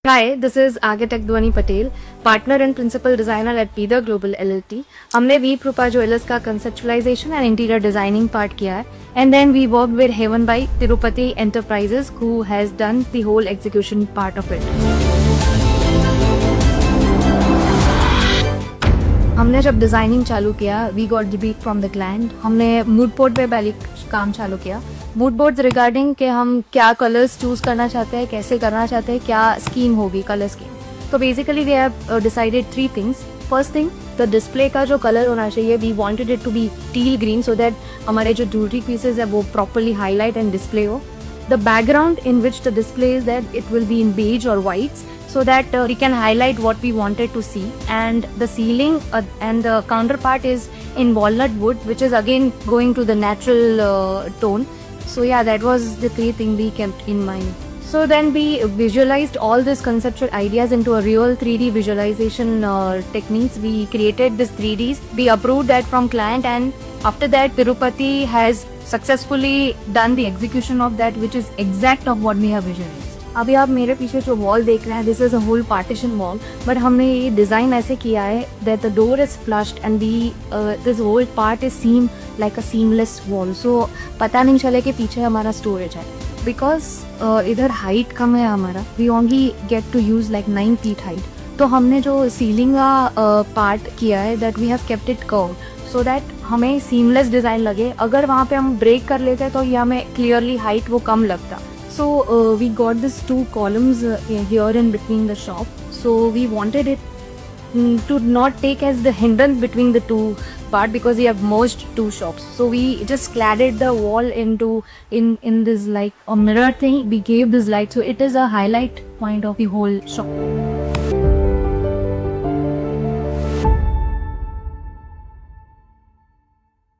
Hi, this is Architect Dhwani Patel, partner and principal designer at Peter Global LLT. हमने we कृपा jewellers का conceptualization and interior designing part किया है, and then we worked with Heaven by Tirupati Enterprises, who has done the whole execution part of it. हमने जब designing चालू किया, we got the brief from the client. हमने mood board पे पहले काम चालू किया. मूड बोर्ड रिगार्डिंग कि हम क्या कलर्स चूज करना चाहते हैं, कैसे करना चाहते हैं, क्या स्कीम होगी, कलर स्कीम. तो basically we have decided 3 things. First thing, the display का जो कलर होना चाहिए, we wanted it to be teal green so that हमारे जो ज्वेलरी पीसेज है वो प्रॉपरली हाईलाइट एंड डिस्प्ले हो. The background in which the display is that it will be in beige or whites so that we can highlight what we wanted to see, and the ceiling and the counterpart is in walnut wood, which is again going to the natural tone. So yeah, that was the 3 thing we kept in mind. So then we visualized all these conceptual ideas into a real 3D visualization techniques. We created this 3Ds. We approved that from client, and after that Tirupati has successfully done the execution of that, which is exact of what we have visualized. अभी आप मेरे पीछे जो wall देख रहे हैं, this is a whole partition wall, but हमने ये डिजाइन ऐसे किया है that the door is flushed and this whole part is seem like a seamless wall, so पता नहीं चले कि पीछे हमारा स्टोरेज है. बिकॉज इधर हाइट कम है हमारा, we only get to use like 9 feet height. तो हमने जो सीलिंग का पार्ट किया है that we have kept it curve so that हमें सीमलेस डिजाइन लगे. अगर वहाँ पे हम ब्रेक कर लेते तो ये हमें क्लियरली हाइट वो कम लगता. So we got these 2 columns here in between the shop. So we wanted it to not take as the hindrance between the 2 part because we have merged 2 shops. So we just cladded the wall into in this like a mirror thing. We gave this light, so it is a highlight point of the whole shop.